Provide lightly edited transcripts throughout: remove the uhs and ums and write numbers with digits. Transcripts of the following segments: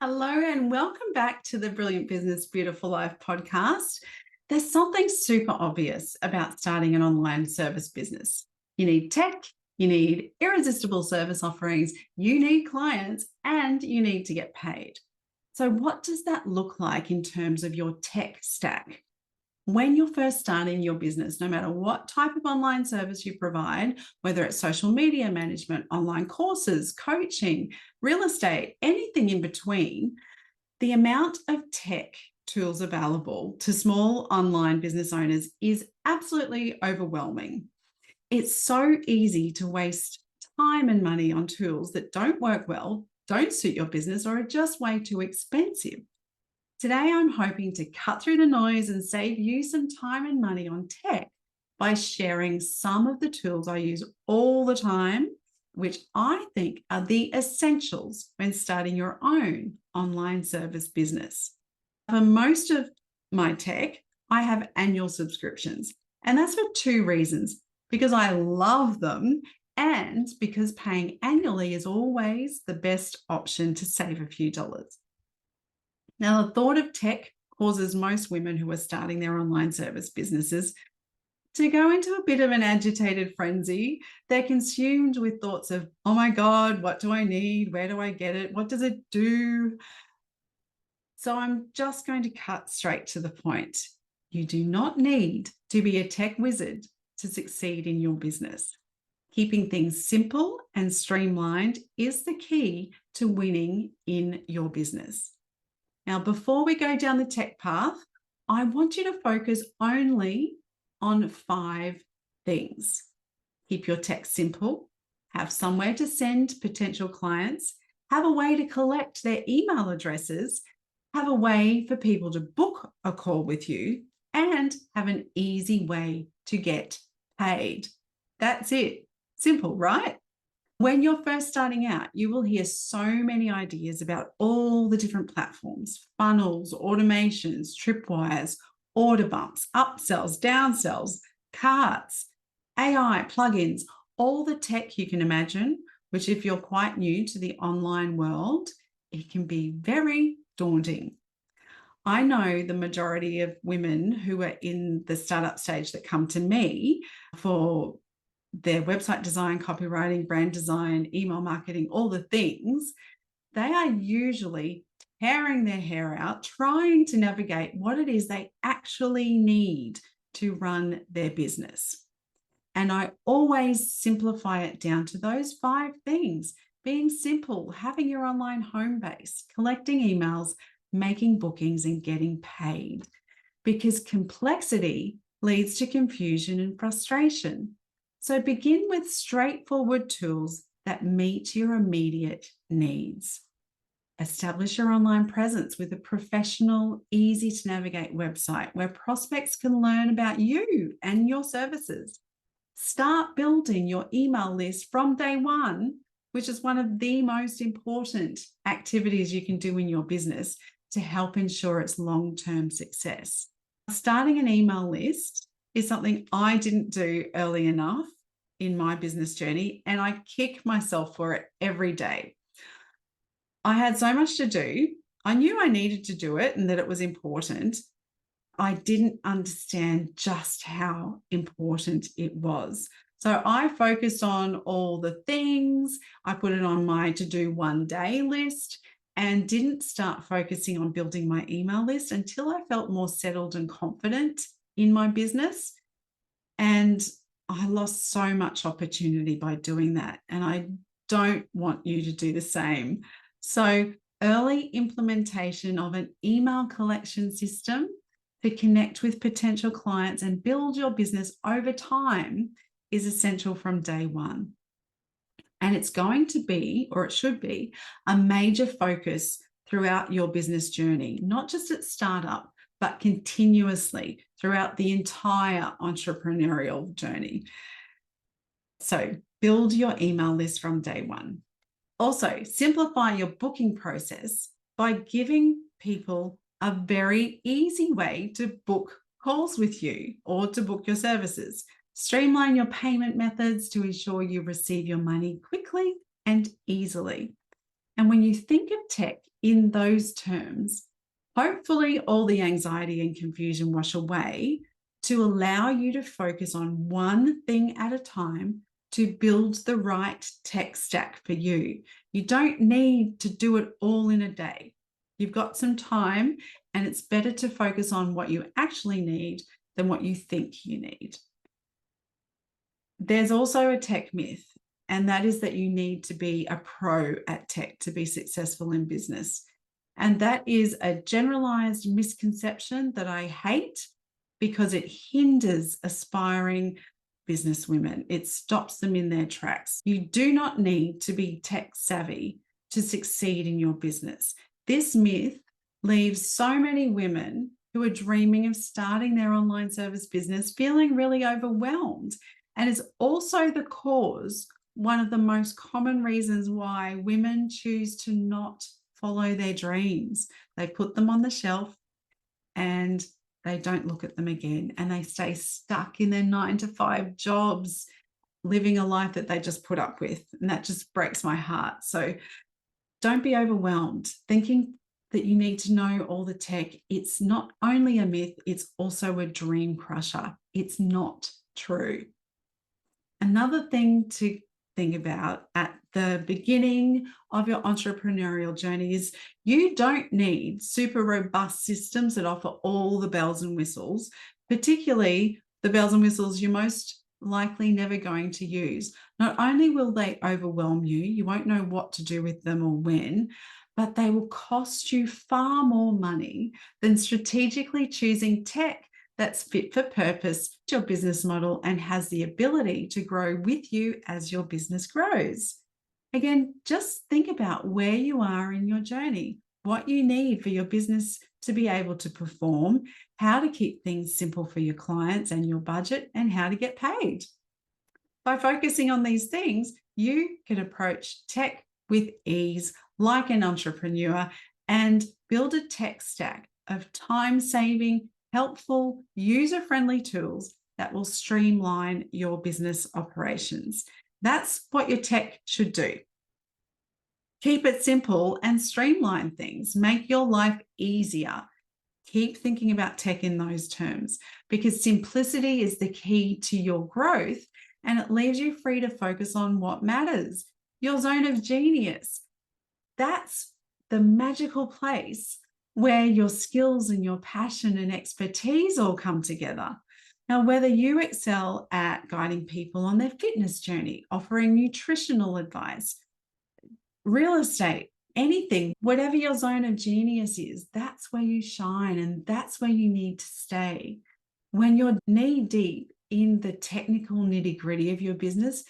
Hello and welcome back to the Brilliant Business, Beautiful Life podcast. There's something super obvious about starting an online service business. You need tech, you need irresistible service offerings, you need clients, and you need to get paid. So what does that look like in terms of your tech stack? When you're first starting your business, no matter what type of online service you provide, whether it's social media management, online courses, coaching, real estate, anything in between, the amount of tech tools available to small online business owners is absolutely overwhelming. It's so easy to waste time and money on tools that don't work well, don't suit your business, or are just way too expensive. Today, I'm hoping to cut through the noise and save you some time and money on tech by sharing some of the tools I use all the time, which I think are the essentials when starting your own online service business. For most of my tech, I have annual subscriptions, and that's for two reasons: because I love them and because paying annually is always the best option to save a few dollars. Now, the thought of tech causes most women who are starting their online service businesses to go into a bit of an agitated frenzy. They're consumed with thoughts of, oh my God, what do I need? Where do I get it? What does it do? So I'm just going to cut straight to the point. You do not need to be a tech wizard to succeed in your business. Keeping things simple and streamlined is the key to winning in your business. Now, before we go down the tech path, I want you to focus only on 5 things. Keep your tech simple, have somewhere to send potential clients, have a way to collect their email addresses, have a way for people to book a call with you, and have an easy way to get paid. That's it. Simple, right? When you're first starting out, you will hear so many ideas about all the different platforms: funnels, automations, tripwires, order bumps, upsells, downsells, carts, AI, plugins, all the tech you can imagine, which if you're quite new to the online world, it can be very daunting. I know the majority of women who are in the startup stage that come to me for their website design, copywriting, brand design, email marketing, all the things, they are usually tearing their hair out, trying to navigate what it is they actually need to run their business. And I always simplify it down to those 5 things: being simple, having your online home base, collecting emails, making bookings, and getting paid. Because complexity leads to confusion and frustration. So begin with straightforward tools that meet your immediate needs. Establish your online presence with a professional, easy to navigate website where prospects can learn about you and your services. Start building your email list from day one, which is one of the most important activities you can do in your business to help ensure its long-term success. Starting an email list is something I didn't do early enough in my business journey, and I kick myself for it every day. I had so much to do. I knew I needed to do it and that it was important. I didn't understand just how important it was. So I focused on all the things. I put it on my to-do one-day list and didn't start focusing on building my email list until I felt more settled and confident in my business. And I lost so much opportunity by doing that. And I don't want you to do the same. So early implementation of an email collection system to connect with potential clients and build your business over time is essential from day one. And it's going to be, or it should be, a major focus throughout your business journey, not just at startup, but continuously throughout the entire entrepreneurial journey. So build your email list from day one. Also, simplify your booking process by giving people a very easy way to book calls with you or to book your services. Streamline your payment methods to ensure you receive your money quickly and easily. And when you think of tech in those terms, hopefully all the anxiety and confusion wash away to allow you to focus on one thing at a time to build the right tech stack for you. You don't need to do it all in a day. You've got some time, and it's better to focus on what you actually need than what you think you need. There's also a tech myth, and that is that you need to be a pro at tech to be successful in business. And that is a generalized misconception that I hate because it hinders aspiring business women. It stops them in their tracks. You do not need to be tech savvy to succeed in your business. This myth leaves so many women who are dreaming of starting their online service business feeling really overwhelmed, and is also the cause, one of the most common reasons why women choose to not follow their dreams. They put them on the shelf and they don't look at them again, and they stay stuck in their 9-to-5 jobs, living a life that they just put up with. And that just breaks my heart. So don't be overwhelmed thinking that you need to know all the tech. It's not only a myth, it's also a dream crusher. It's not true. Another thing to think about at the beginning of your entrepreneurial journey is you don't need super robust systems that offer all the bells and whistles, particularly the bells and whistles you're most likely never going to use. Not only will they overwhelm you, you won't know what to do with them or when, but they will cost you far more money than strategically choosing tech that's fit for purpose, your business model, and has the ability to grow with you as your business grows. Again, just think about where you are in your journey, what you need for your business to be able to perform, how to keep things simple for your clients and your budget, and how to get paid. By focusing on these things, you can approach tech with ease, like an entrepreneur, and build a tech stack of time-saving, helpful, user-friendly tools that will streamline your business operations. That's what your tech should do. Keep it simple and streamline things. Make your life easier. Keep thinking about tech in those terms, because simplicity is the key to your growth, and it leaves you free to focus on what matters. Your zone of genius. That's the magical place where your skills and your passion and expertise all come together. Now, whether you excel at guiding people on their fitness journey, offering nutritional advice, real estate, anything, whatever your zone of genius is, that's where you shine, and that's where you need to stay. When you're knee deep in the technical nitty-gritty of your business,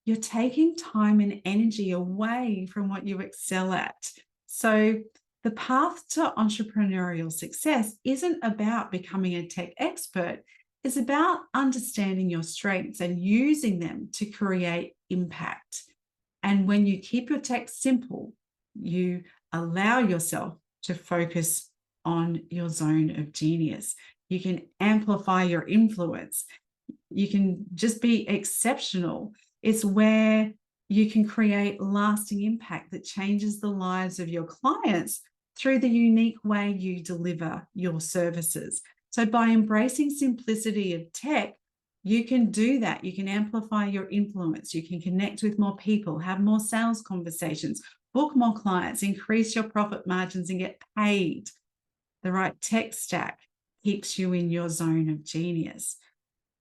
you're taking time and energy away from what you excel at. So the path to entrepreneurial success isn't about becoming a tech expert. It's about understanding your strengths and using them to create impact. And when you keep your tech simple, you allow yourself to focus on your zone of genius. You can amplify your influence. You can just be exceptional. It's where you can create lasting impact that changes the lives of your clients through the unique way you deliver your services. So by embracing simplicity of tech, you can do that. You can amplify your influence. You can connect with more people, have more sales conversations, book more clients, increase your profit margins, and get paid. The right tech stack keeps you in your zone of genius.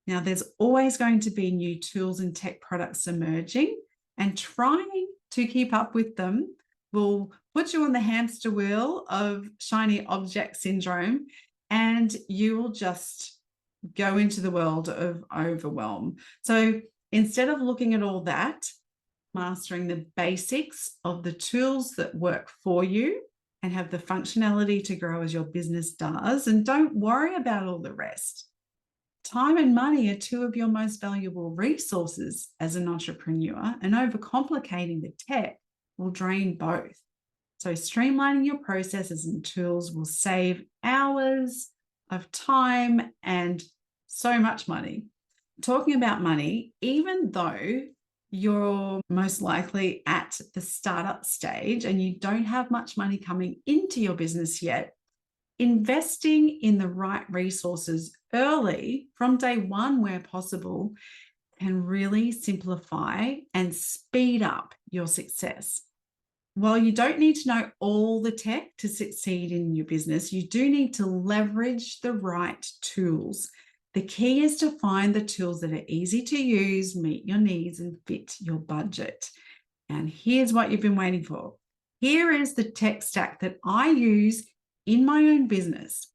Now, there's always going to be new tools and tech products emerging, and trying to keep up with them will put you on the hamster wheel of shiny object syndrome, and you will just go into the world of overwhelm. So instead of looking at all that, mastering the basics of the tools that work for you and have the functionality to grow as your business does, and don't worry about all the rest. Time and money are two of your most valuable resources as an entrepreneur, and overcomplicating the tech will drain both. So streamlining your processes and tools will save hours of time and so much money. Talking about money, even though you're most likely at the startup stage and you don't have much money coming into your business yet, investing in the right resources early from day one where possible can really simplify and speed up your success. While you don't need to know all the tech to succeed in your business, you do need to leverage the right tools. The key is to find the tools that are easy to use, meet your needs, and fit your budget. And here's what you've been waiting for. Here is the tech stack that I use in my own business.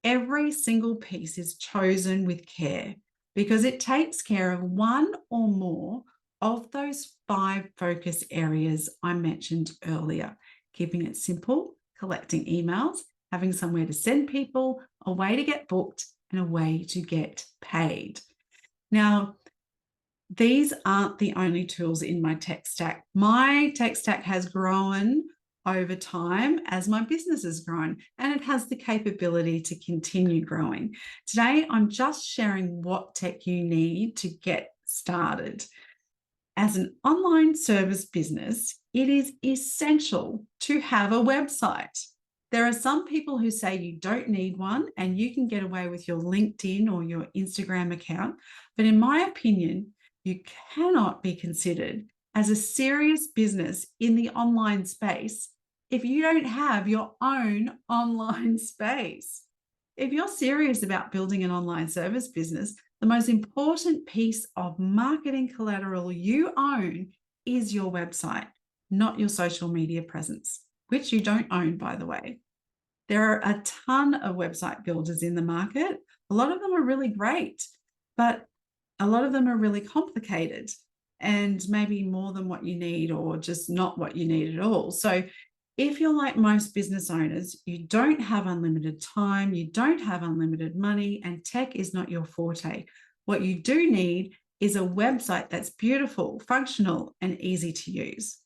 Every single piece is chosen with care because it takes care of one or more of those 5 focus areas I mentioned earlier: keeping it simple, collecting emails, having somewhere to send people, a way to get booked, and a way to get paid. Now, these aren't the only tools in my tech stack. My tech stack has grown over time as my business has grown, and it has the capability to continue growing. Today, I'm just sharing what tech you need to get started. As an online service business, it is essential to have a website. There are some people who say you don't need one and you can get away with your LinkedIn or your Instagram account. But in my opinion, you cannot be considered as a serious business in the online space if you don't have your own online space. If you're serious about building an online service business, the most important piece of marketing collateral you own is your website, not your social media presence, which you don't own, by the way. There are a ton of website builders in the market. A lot of them are really great, but a lot of them are really complicated and maybe more than what you need or just not what you need at all. So if you're like most business owners, you don't have unlimited time, you don't have unlimited money, and tech is not your forte. What you do need is a website that's beautiful, functional, and easy to use.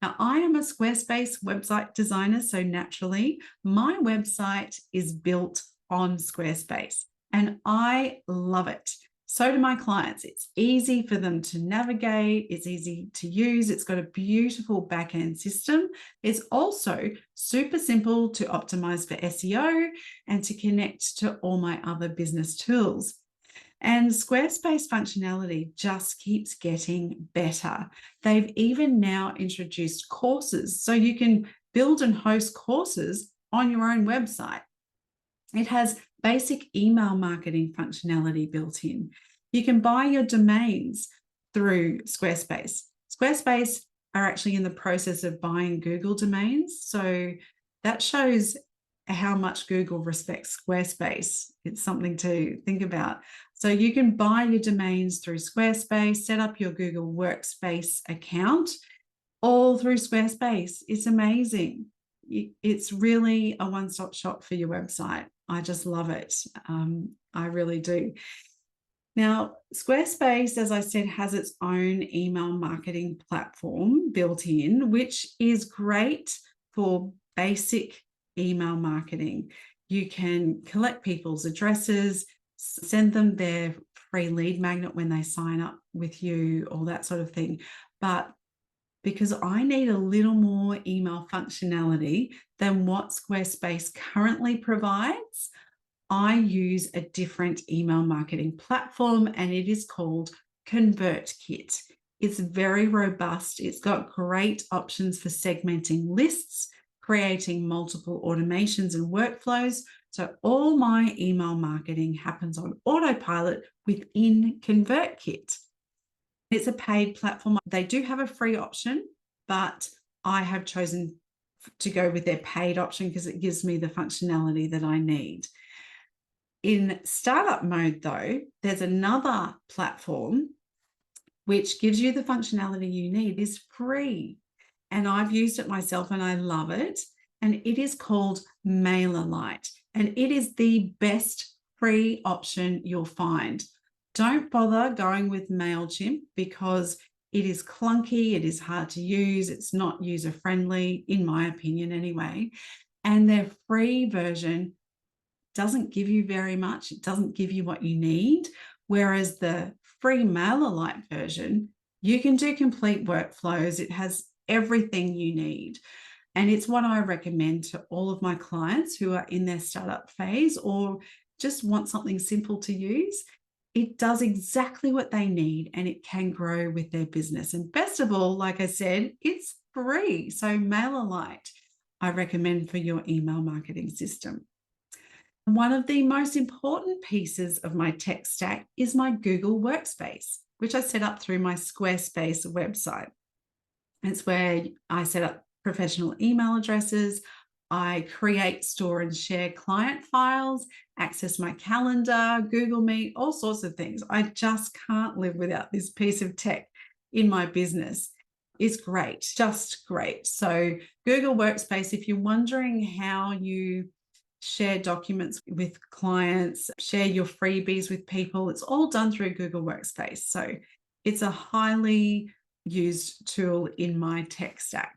Now, I am a Squarespace website designer, so naturally, my website is built on Squarespace, and I love it. So do my clients. It's easy for them to navigate. It's easy to use. It's got a beautiful back-end system. It's also super simple to optimize for SEO and to connect to all my other business tools. And Squarespace functionality just keeps getting better. They've even now introduced courses, so you can build and host courses on your own website. It has basic email marketing functionality built in. You can buy your domains through Squarespace. Squarespace are actually in the process of buying Google domains, so that shows how much Google respects Squarespace. It's something to think about. So you can buy your domains through Squarespace, set up your Google Workspace account, all through Squarespace. It's amazing. It's really a one-stop shop for your website. I just love it. I really do. Now, Squarespace, as I said, has its own email marketing platform built in, which is great for basic email marketing. You can collect people's addresses, send them their free lead magnet when they sign up with you, all that sort of thing. But because I need a little more email functionality than what Squarespace currently provides, I use a different email marketing platform, and it is called ConvertKit. It's very robust. It's got great options for segmenting lists, creating multiple automations and workflows. So all my email marketing happens on autopilot within ConvertKit. It's a paid platform. They do have a free option, but I have chosen to go with their paid option because it gives me the functionality that I need. In startup mode, though, there's another platform which gives you the functionality you need. It's free, and I've used it myself and I love it. And it is called MailerLite, and it is the best free option you'll find. Don't bother going with MailChimp because it is clunky, it is hard to use, it's not user-friendly, in my opinion anyway. And their free version doesn't give you very much. It doesn't give you what you need. Whereas the free MailerLite version You can do complete workflows. It has everything you need. And it's what I recommend to all of my clients who are in their startup phase or just want something simple to use. It does exactly what they need and it can grow with their business. And best of all, like I said, it's free. So MailerLite, I recommend for your email marketing system. One of the most important pieces of my tech stack is my Google Workspace, which I set up through my Squarespace website. It's where I set up professional email addresses. I create, store, and share client files, access my calendar, Google Meet, all sorts of things. I just can't live without this piece of tech in my business. It's great, just great. So, Google Workspace, if you're wondering how you share documents with clients, share your freebies with people, it's all done through Google Workspace. So, it's a highly used tool in my tech stack.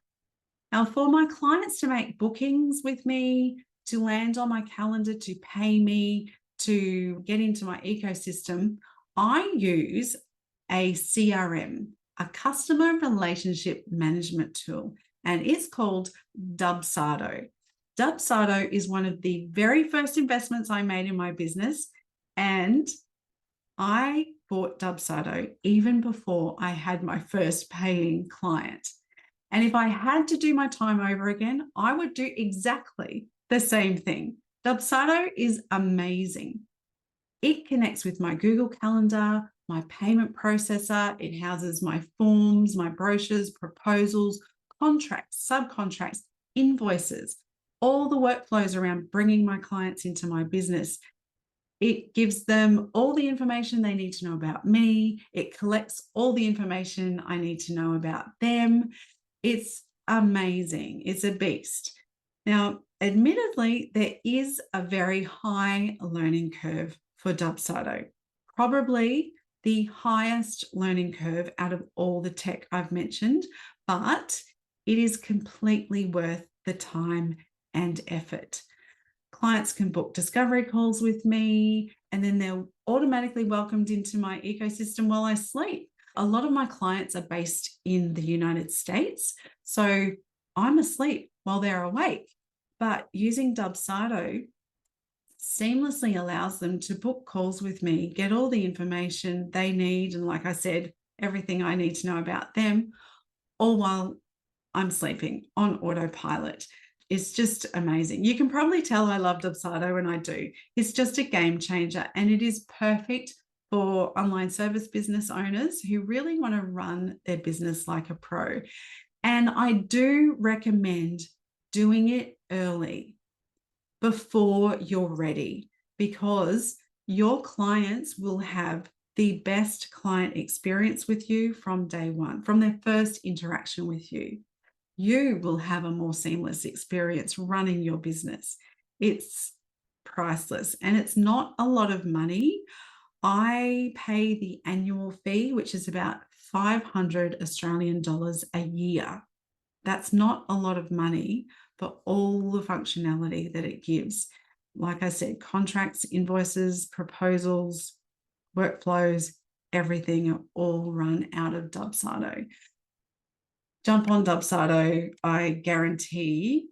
Now, for my clients to make bookings with me, to land on my calendar, to pay me, to get into my ecosystem, I use a CRM, a customer relationship management tool, and it's called Dubsado. Dubsado is one of the very first investments I made in my business, and I bought Dubsado even before I had my first paying client. And if I had to do my time over again, I would do exactly the same thing. Dubsado is amazing. It connects with my Google Calendar, my payment processor. It houses my forms, my brochures, proposals, contracts, subcontracts, invoices, all the workflows around bringing my clients into my business. It gives them all the information they need to know about me. It collects all the information I need to know about them. It's amazing. It's a beast. Now, admittedly, there is a very high learning curve for Dubsado, probably the highest learning curve out of all the tech I've mentioned, but it is completely worth the time and effort. Clients can book discovery calls with me, and then they're automatically welcomed into my ecosystem while I sleep. A lot of my clients are based in the United States, so I'm asleep while they're awake. But using Dubsado seamlessly allows them to book calls with me, get all the information they need, and like I said, everything I need to know about them, all while I'm sleeping on autopilot. It's just amazing. You can probably tell I love Dubsado, and I do. It's just a game changer, and it is perfect for online service business owners who really want to run their business like a pro. And I do recommend doing it early, before you're ready, because your clients will have the best client experience with you from day one, from their first interaction with you. You will have a more seamless experience running your business. It's priceless, and it's not a lot of money. I pay the annual fee, which is about 500 Australian dollars a year. That's not a lot of money for all the functionality that it gives. Like I said, contracts, invoices, proposals, workflows, everything are all run out of Dubsado. Jump on Dubsado. I guarantee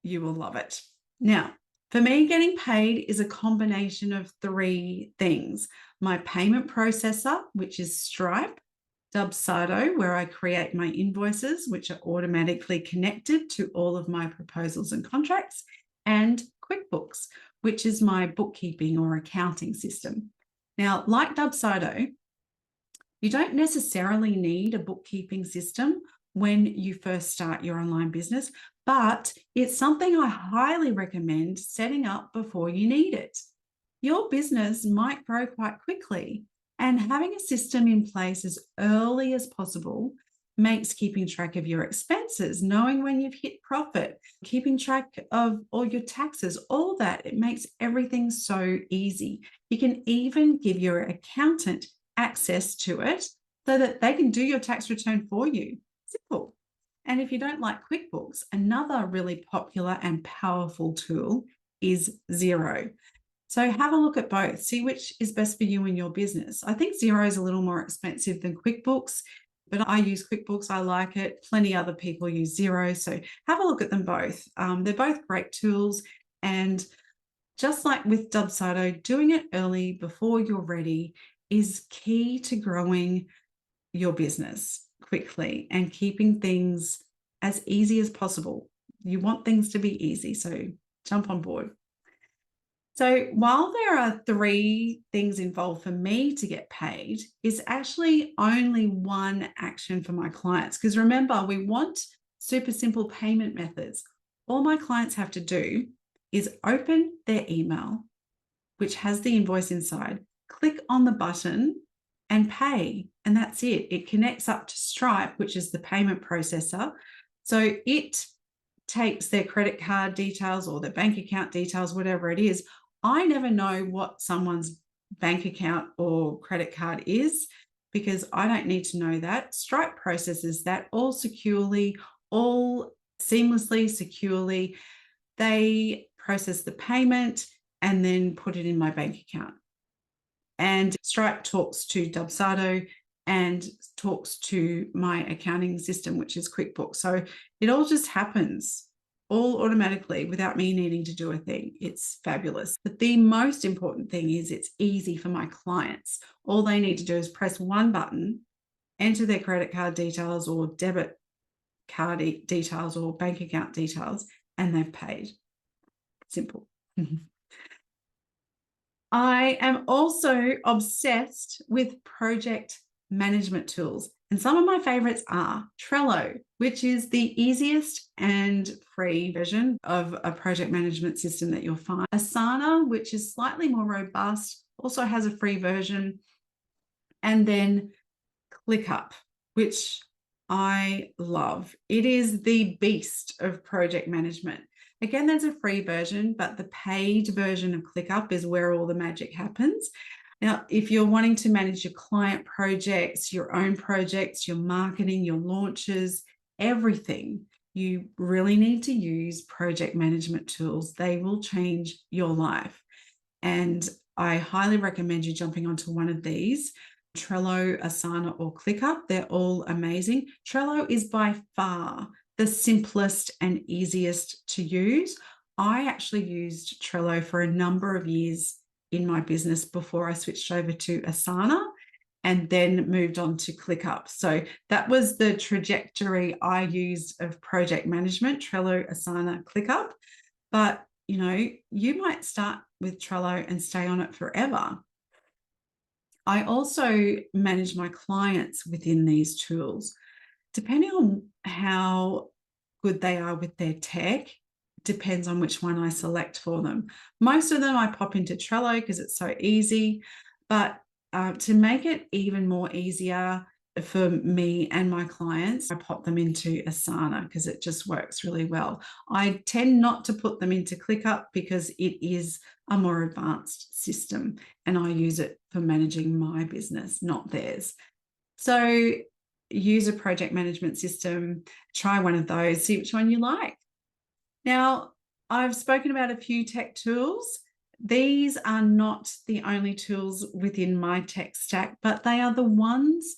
you will love it. Now, for me, getting paid is a combination of three things: my payment processor, which is Stripe; Dubsado, where I create my invoices, which are automatically connected to all of my proposals and contracts; and QuickBooks, which is my bookkeeping or accounting system. Now, like Dubsado, you don't necessarily need a bookkeeping system when you first start your online business, but it's something I highly recommend setting up before you need it. Your business might grow quite quickly, and having a system in place as early as possible makes keeping track of your expenses, knowing when you've hit profit, keeping track of all your taxes, all that. It makes everything so easy. You can even give your accountant access to it so that they can do your tax return for you. Simple. And if you don't like QuickBooks, another really popular and powerful tool is Xero. So have a look at both. See which is best for you and your business. I think Xero is a little more expensive than QuickBooks. but I use QuickBooks. I like it. Plenty other people use Xero. So have a look at them both. They're both great tools. And just like with Dubsado, doing it early before you're ready is key to growing your business quickly and keeping things as easy as possible. You want things to be easy, so jump on board. So while there are 3 things involved for me to get paid, it's actually only one action for my clients. Because remember, we want super simple payment methods. All my clients have to do is open their email, which has the invoice inside, click on the button and pay. And that's it. It connects up to Stripe, which is the payment processor. So it takes their credit card details or their bank account details, whatever it is. I never know what someone's bank account or credit card is because I don't need to know that. Stripe processes that all securely, all seamlessly, securely. They process the payment and then put it in my bank account. And Stripe talks to Dubsado and talks to my accounting system, which is QuickBooks. So it all just happens all automatically without me needing to do a thing. It's fabulous. But the most important thing is it's easy for my clients. All they need to do is press one button, enter their credit card details or debit card details or bank account details, and they've paid. Simple. I am also obsessed with project management tools. And some of my favorites are Trello, which is the easiest and free version of a project management system that you'll find. Asana, which is slightly more robust, also has a free version. And then ClickUp, which I love. It is the beast of project management. Again, there's a free version, but the paid version of ClickUp is where all the magic happens. Now, if you're wanting to manage your client projects, your own projects, your marketing, your launches, everything, you really need to use project management tools. They will change your life. And I highly recommend you jumping onto one of these. Trello, Asana, or ClickUp. They're all amazing. Trello is by far the simplest and easiest to use. I actually used Trello for a number of years in my business before I switched over to Asana and then moved on to ClickUp. So that was the trajectory I used of project management, Trello, Asana, ClickUp. But, you know, you might start with Trello and stay on it forever. I also manage my clients within these tools. Depending on how good they are with their tech, depends on which one I select for them. Most of them I pop into Trello because it's so easy, but to make it even more easier for me and my clients, I pop them into Asana because it just works really well. I tend not to put them into ClickUp because it is a more advanced system and I use it for managing my business, not theirs. So use a project management system, try one of those, see which one you like. Now, I've spoken about a few tech tools. These are not the only tools within my tech stack, but they are the ones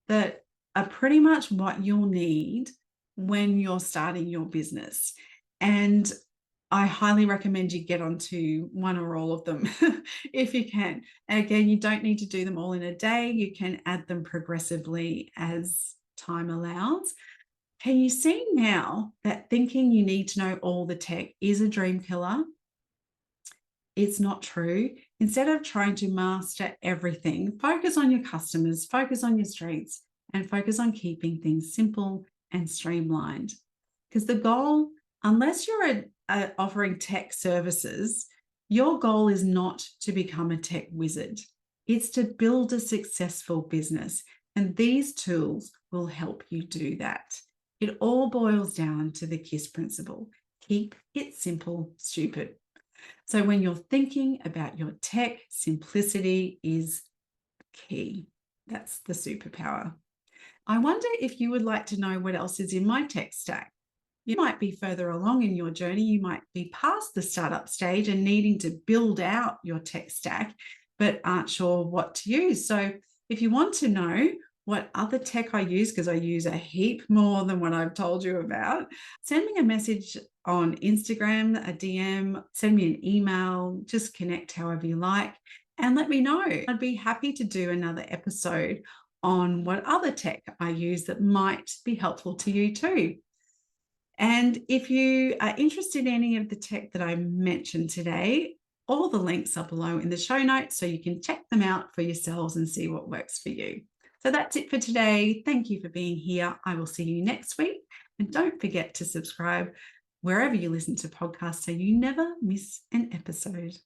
that are pretty much what you'll need when you're starting your business. And I highly recommend you get onto one or all of them if you can. And again, you don't need to do them all in a day. You can add them progressively as time allows. Can you see now that thinking you need to know all the tech is a dream killer? It's not true. Instead of trying to master everything, focus on your customers, focus on your strengths, and focus on keeping things simple and streamlined. Because the goal, unless you're offering tech services, your goal is not to become a tech wizard. It's to build a successful business. And these tools will help you do that. It all boils down to the KISS principle. Keep it simple, stupid. So when you're thinking about your tech, simplicity is key. That's the superpower. I wonder if you would like to know what else is in my tech stack. You might be further along in your journey. You might be past the startup stage and needing to build out your tech stack, but aren't sure what to use. So if you want to know what other tech I use, because I use a heap more than what I've told you about, send me a message on Instagram, a DM, send me an email, just connect however you like, and let me know. I'd be happy to do another episode on what other tech I use that might be helpful to you too. And if you are interested in any of the tech that I mentioned today, all the links are below in the show notes, so you can check them out for yourselves and see what works for you. So that's it for today. Thank you for being here. I will see you next week. And don't forget to subscribe wherever you listen to podcasts so you never miss an episode.